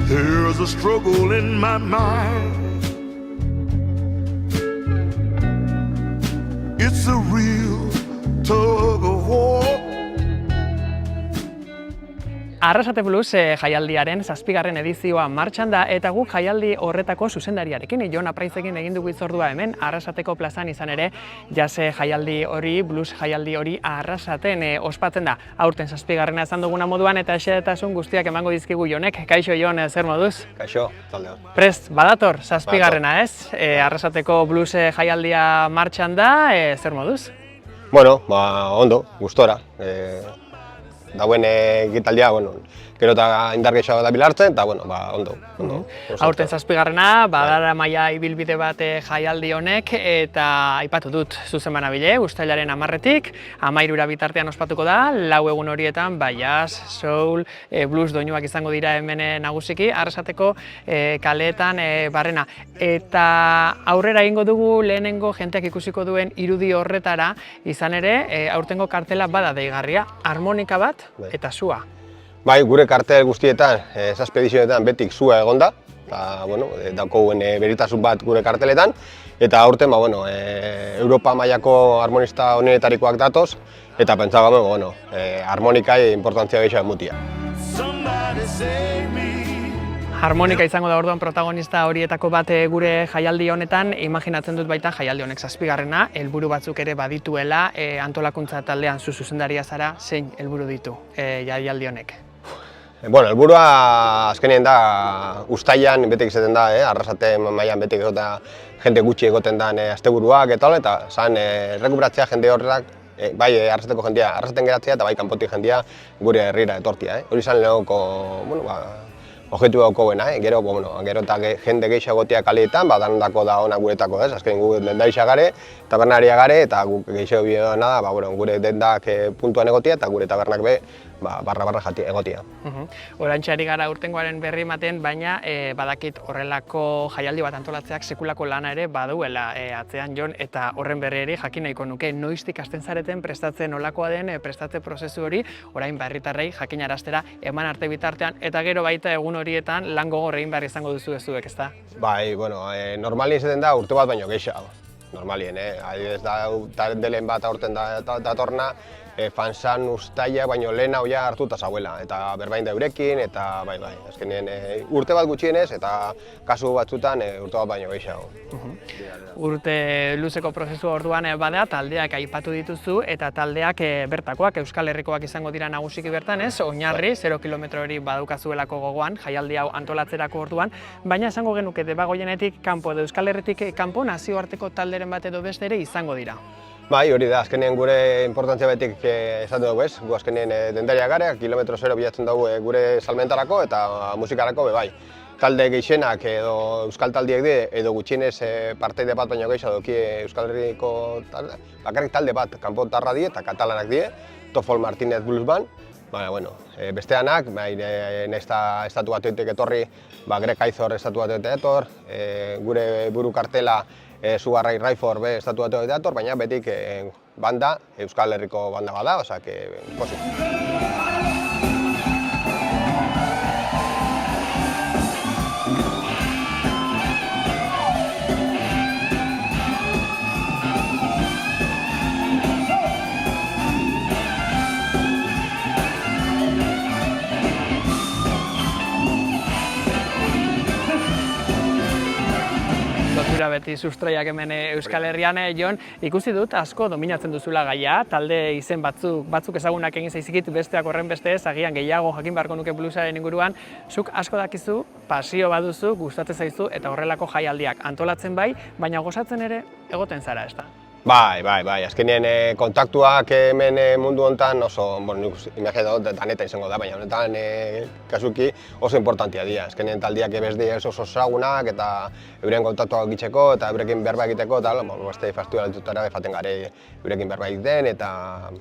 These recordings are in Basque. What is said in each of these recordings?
There's a struggle in my mind. It's a real tug of war. Arrasate Blues jaialdiaren 7. edizioa martxan da eta guk jaialdi horretako zuzendariarekin, Jon Apraizekin egin dugu hitzordua hemen Arrasateko plazan izan ere, jazz jaialdi hori, blues jaialdi hori Arrasaten ospatzen da. Aurten 7. esan duguna moduan eta xehetasun guztiak emango dizkigu Jonek. Kaixo Jon, zer moduz? Kaixo, talde. Prest, badator 7. ez? Arrasateko blues jaialdia martxan da, zer moduz? Bueno, ondo, gustora. Dauen ekitaldia, gero eta indar gehiago da bilartzen, eta ondo. Aurten 7. badara maila ibilbide bat jaialdi honek, eta aipatu dut zuzen banabile, uztailaren 10-etik, 13 bitartean ospatuko da, 4 egun horietan, jazz, soul, blues doinuak izango dira hemen nagusiki, Arrasateko kaleetan barrena. Eta aurrera egingo dugu lehenengo jenteak ikusiko duen irudi horretara, izan ere, aurtengo kartela bada deigarria, harmonika bat eta sua. Bai, gure kartel guztietan, 7 edizioetan betik sua egonda, eta daukoguen beritasun bat gure karteletan, eta aurten Europa mailako harmonista onenetarikoak datoz, eta pentsago harmonikai importantzia gehiago emutia. Harmonika izango da orduan protagonista horietako bat gure jaialdi honetan, imaginatzen dut baita jaialdi honek 7. helburu batzuk ere badituela, antolakuntza taldean zuzendaria zara, zein helburu ditu jaialdi honek? Helburua azkenien da, uztailan betik izaten da, Arrasate mailan betik egota jende gutxi egoten den asteburuak eta zan errekuperatzea jende horretak, bai Arrasateko jendea Arrasaten geratzea eta bai kanpotik jendea gure herrira etortia. Hori izan lehenoko objektu daukogena, gero eta jende gehiago egotea kaleetan, danondako da ona guretako, azken gu dendaria gare, tabernaria gare, eta guk gehiago bideona da, gure dendak puntuan egotea eta gure tabernak be, barra egotea. Orantxe ari gara urtengoaren berri ematen, baina badakit horrelako jaialdi bat antolatzeak sekulako lana ere baduela atzean Jon, eta horren berri ere jakin nahiko nuke, noiztik hasten zareten prestatzen nolakoa den prestatze prozesu hori, orain herritarrei jakinaraztera eman arte bitartean, eta gero baita egun horietan lan gogor egin behar izango duzu zuek, ezta? Bai, normalien izaten da urte bat baino gehiago. Normalien, adibidez da delen bat aurten datorna, fansan uztaila baino lehen hau ja hartuta zauela, eta berbain da eurekin, eta bai, azkenien urte bat gutxienez, eta kasu batzutan urte bat baino gehiago. Urte luzeko prozesu orduan badea, taldeak aipatu dituzu, eta taldeak bertakoak, Euskal Herrikoak izango dira nagusiki bertan, ez? Oinarri, 0 kilometro hori badukazuelako gogoan, jaialdi hau antolatzerako orduan, baina esango genuke Debagoienetik kanpo edo Euskal Herritik kanpo nazioarteko talderen bat edo beste ere izango dira. Bai, hori da, azkenean gure importantzia betik esan dugu ez, gu azkenean dendaria gare, kilometro 0 bilatzen dugu gure salmentarako eta musikarako bai. Talde gehienak edo euskal taldiek die, edo gutxienez parteide bat baino gehiago doki Euskal Herriko talde, bakarrik talde bat kanpotarra die eta katalanak die, Tofol Martínez Blues Band, besteanak, nahiz estatu batuetik etorri, Greg Aizor estatu batuetik etor, gure buru kartela Sugarray Rayford estatu batuetik etor, baina betik banda, Euskal Herriko banda bada, osea, pozik. Beti sustraiak hemen Euskal Herrian, Jon, ikusi dut asko dominatzen duzula gaia, talde izen batzuk ezagunak egin zaizkit, besteak horren beste ez, agian gehiago jakin beharko nuke bluesaren inguruan, zuk asko dakizu, pasio baduzu, gustatzen zaizu eta horrelako jaialdiak antolatzen bai, baina gozatzen ere egoten zara, ezta? Bai, azkenean kontaktuak hemen mundu honetan oso, imagina danetan izango da, baina honetan kasuki oso importantia dira. Azkenean taldiak ebezdi oso ezagunak eta euren kontaktuak egiteko eta eurekin berba egiteko eta beste festival ditutara faten gare eurekin berba egiten eta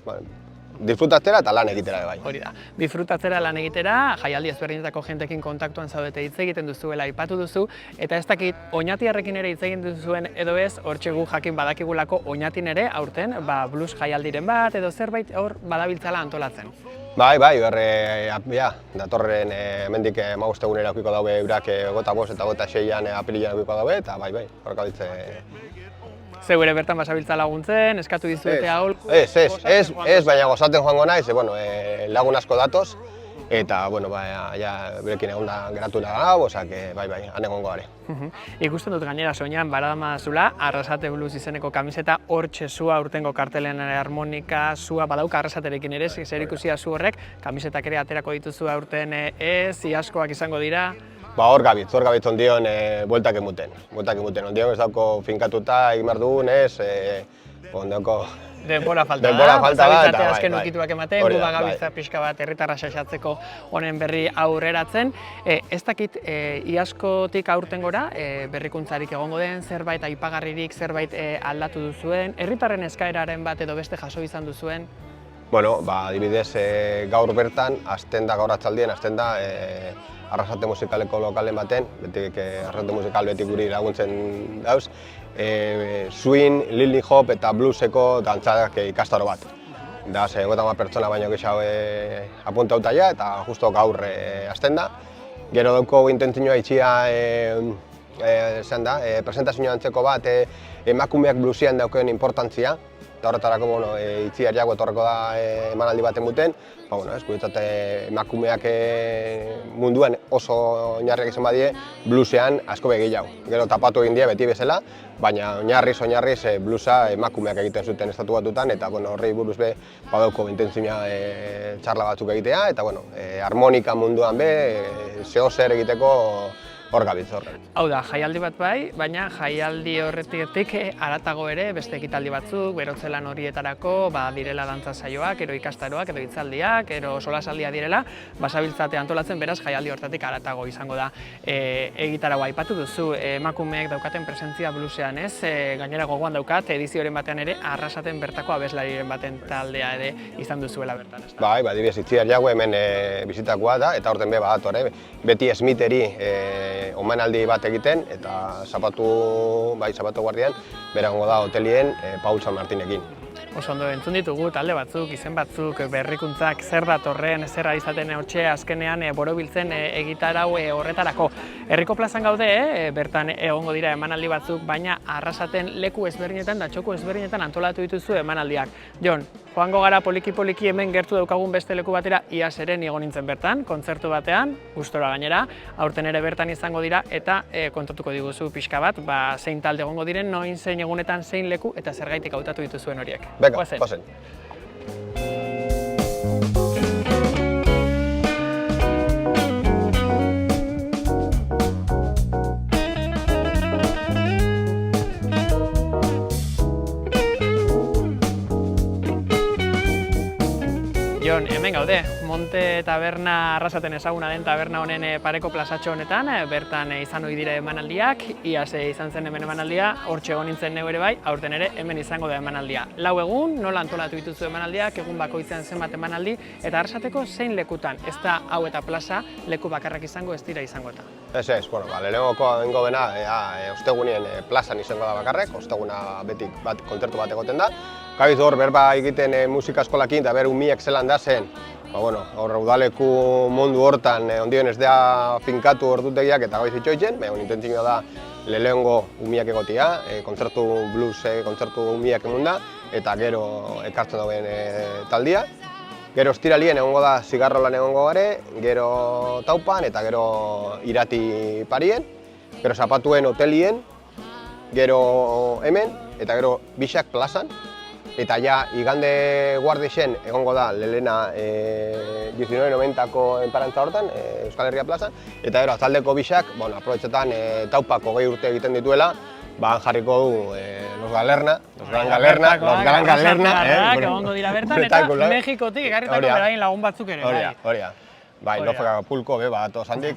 disfrutatzera eta lan egitera bai. Hori da, disfrutatzera lan egitera, jaialdi ezberdinetako jentekin kontaktuan zaudete hitz egiten duzuela aipatu duzu, eta ez dakit Oñatiarrekin ere hitz egin duzuen edo ez, hortxe gu jakin badakigulako Oñatin ere aurten blues jaialdiren bat edo zerbait hor badabiltzala antolatzen. Bai, datorren hemendik 15 egunera aukiko daue eurak 25 eta 26an apirilean aukiko daue, eta bai, horrek abitze. Zeu ere bertan basabiltza laguntzen, eskatu dizuete aholku? Ez, baina gozaten joango naiz, lagun asko datoz, eta, berekin egon da geratu nahi, bai, han egongo gare. Ikusten dut gainera soinean baradamazula, Arrasate Blues izeneko kamiseta, hortxe zua urtengo kartelen harmonika, zua badauka Arrasaterekin ere, zer ikusia zu horrek, kamisetak ere aterako dituzu aurten ez, iazkoak izango dira? Hor gabitz ondion bueltak emuten. Ondion ez dauko finkatuta egin behar dugun, ez, ondioko... Denbora falta da, azken ukituak ematen, gu bagabitza pixka bat herritarra xaxatzeko honen berri aurreratzen. Ez dakit, iazkotik aurten gora, berrikuntzarik egongo den, zerbait aipagarririk, zerbait aldatu duzuen, herritarren eskaeraren bat edo beste jaso izan duzuen? Adibidez, gaur bertan, gaur atzaldien, hasten da Arrasate musikaleko lokalen baten, Arrasate musikal beti guri laguntzen dauz, swing, lindy hop eta blueseko dantzak ikastaro bat. Da, 50 pertsona baino gehiago apuntauta ja, eta justo gaur hasten da. Gero dauko intentzioa itxia presentazio antzeko bat emakumeak bluesian daukoen importantzia. Eta horretarako itxiar jago etorreko da emanaldi baten muten. Guretzat emakumeak munduan oso oinarriak izan badie, bluesean asko gehiago. Gero tapatu egin dira beti bezala, baina oinarriz bluesa emakumeak egiten zuten estatu batutan, eta horri buruz badauko intentzioa txarla batzuk egitea, eta harmonika munduan zeo zer egiteko hor gabitz horren. Hau da, jaialdi bat bai, baina jaialdi horretik haratago ere beste ekitaldi batzuk, berotzelan horietarako, direla dantza saioak, ero ikastaroak, edo hitzaldiak, ero solasaldia direla, basabiltzate antolatzen, beraz jaialdi horretatik haratago izango da. Egitaragoa aipatu duzu, emakumeek daukaten presentzia bluesean, ez? Gainera gogoan daukat, edizioaren batean ere, Arrasaten bertako abeslariren baten taldea ere izan duzuela bertan, ez da? Bai, adibidez, itziar jago hemen bizitakoa da, eta horten badator, beti Smitheri omenaldi bat egiten, eta zapatu guardian, beragongo da hotelien Paul San Martinekin. Oso ondo entzun ditugu talde batzuk, izen batzuk, berrikuntzak, zer datorren, zer izaten hortxe azkenean borobiltzen egitarau horretarako. Herriko plazan gaude, bertan egongo dira emanaldi batzuk, baina Arrasaten leku ezberdinetan da txoko ezberdinetan antolatu dituzu emanaldiak. Jon, joango gara poliki-poliki hemen gertu daukagun beste leku batera, iaz ere nigo nintzen bertan, kontzertu batean, gustora gainera, aurten ere bertan izango dira, eta kontatuko diguzu pixka bat, zein talde egongo diren, noin zein egunetan zein leku, eta zergaitik hautatu dituzuen horiek. Venga, pasen. Jon, hemen gaude, Monte Taberna Arrasaten ezaguna den taberna honen pareko plazatxo honetan, bertan izan ohi dira emanaldiak, iaz izan zen hemen emanaldia, hortxe egon nintzen neu ere bai, aurten ere hemen izango da emanaldia. 4 egun, nola antolatu dituzu emanaldiak, egun bakoitzean zenbat emanaldi, eta Arrasateko zein lekutan, ez da hau eta plaza leku bakarrak izango, ez dira izango eta. Ez, lehenengoko egingo bena, ostegunien plazan izango da bakarrek, osteguna beti kontzertu bat egoten da. Gabiz hor berba egiten musika eskolakin, eta ber umiak zelan da zen, hor udaleku mundu hortan ondion ez da finkatu ordutegiak eta gabiz itxoitzen, intentzioa da lehenengo umiak egotia, kontzertu blues, kontzertu umiak emunda, eta gero ekartzen dauen taldia. Gero ostiralien egongo da zigarrolan egongo gare, gero taupan eta gero irati parien, gero zapatuen hotelien, gero hemen, eta gero bixak plazan. Eta ja, igande guardixen egongo da lehena 1990ko enparantza hortan, Euskal Herria plazan, eta gero azaldeko bixak, aprobetxetan taupako 20 urte egiten dituela, jarriko du Los Gran Galerna, egongo dira bertan, eta Mexikotik ekarritako beraien lagun batzuk ere. Hori da. Bai, Lofeka Pulko bat osandik,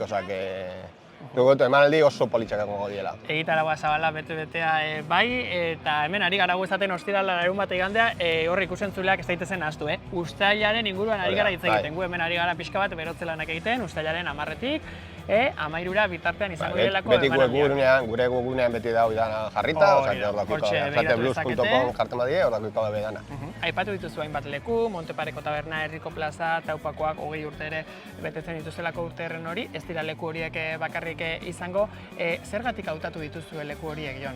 Dugu emanaldi oso politxak egongo diela. Egitaragoa zabala bete-betea bai, eta hemen ari gara esaten ostirala larun bat igandea, hor ikusentzuleak ez daitezen ahaztu, Uztailaren inguruan ari gara hitz egiten, gu hemen ari gara pixka bat berotze lanak egiten, Uztailaren 10-etik, 13 bitartean izango direlako emanaldiak. Gure webgunean beti dago idana jarrita, arrateblues.com jartzen badie, hor dago ikabe dana. Aipatu dituzu hainbat leku, Montepareko taberna, Herriko plaza, Taupakoak 20 urte ere betetzen dituzelako urteerren hori, ez dira leku horiek bakarrik izango, zergatik hautatu dituzue leku horiek, Jon?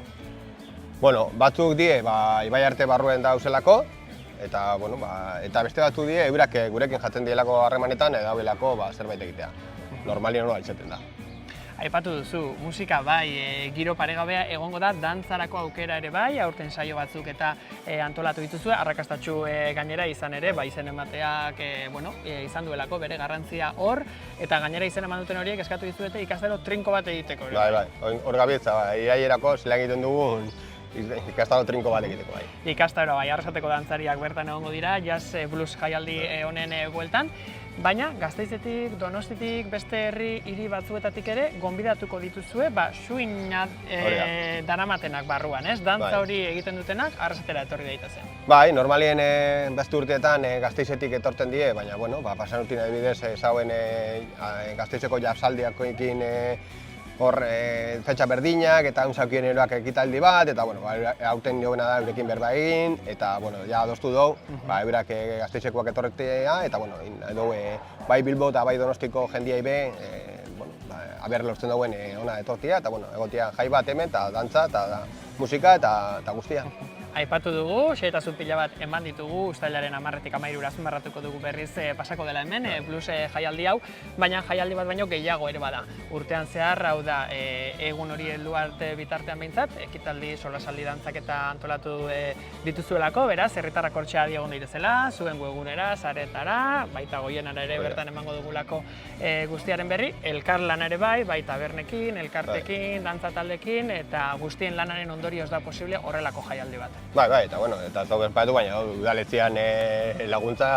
Bueno, batzuk die, Ibai arte barruen dauzelako, eta, eta beste batzuk die, eurak gurekin jatzen dielako harremanetan, daudelako zerbait egitea. Normalien hori izaten da. Aipatu duzu, musika bai, giro paregabea egongo da, dantzarako aukera ere bai, aurten saio batzuk eta antolatu dituzue, arrakastatsu gainera izan ere, izen emateak izan duelako bere garrantzia hor, eta gainera izen eman duten horiek eskatu dizuete ikastaro trinko bat egiteko. Bai, hor gabiltza, iraierako zelan egiten dugun ikastaro trinko bat egiteko bai. Ikastaro bai, arrasateko dantzariak bertan egongo dira, jazz blues jaialdi honen bueltan, baina Gasteizetik, Donostitik, beste hiri batzuetatik ere gonbidatuko dituzue, suina daramatenak barruan, ez? Dantza hori egiten dutenak arrasatera etorri daitezen. Bai, normalien beste urteetan Gasteizetik etortzen die, baina pasan urtin adibidez zauen Gasteizeko jazzaldiakoekin hor fetxa berdinak eta unzakien eroak ekitaldi bat, eta hauten jogena da eurekin berba egin, eta ja adostu dugu, eurak Gasteizekoak etorretea, eta bai Bilbo eta bai Donostiko jendiai be, aber lortzen duen ona etortia, eta egotia jai bat hemen, eta dantza, eta musika, eta guztia. Aipatu dugu, xehetasun pila bat eman ditugu, Uztailaren 10-etik 13 azpimarratuko dugu berriz pasako dela hemen, blues jaialdi hau, baina jaialdi bat baino gehiago ere bada. Urtean zehar, hau da, egun hori heldu arte bitartean behintzat, ekitaldi, solasaldi dantzak eta antolatu dituzuelako, beraz, herritarrak hortxe adi egon direzela, zuen webgunera, saretara, baita goienara ere bertan emango dugulako guztiaren berri, elkar lan ere bai, baita tabernekin, elkartekin, dantza taldekin, eta guztien lanaren ondorioz da posible horrelako jaialdi bat. Bai, eta ez dago gerpatu, baina udaletzean laguntza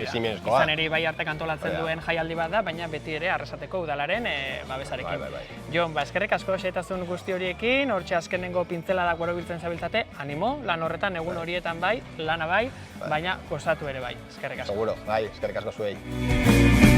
ezinezkoa. Izan ere Ibai artek antolatzen duen jaialdi bat da, baina beti ere Arrasateko udalaren babesarekin. Jon, eskerrik asko xehetasun guzti horiekin, hortxe azkenengo pintzeladak borobiltzen zabiltzate, animo, lan horretan egun horietan bai, lana bai, baina gozatu ere bai. Eskerrik asko. Seguro, bai, eskerrik asko zuei.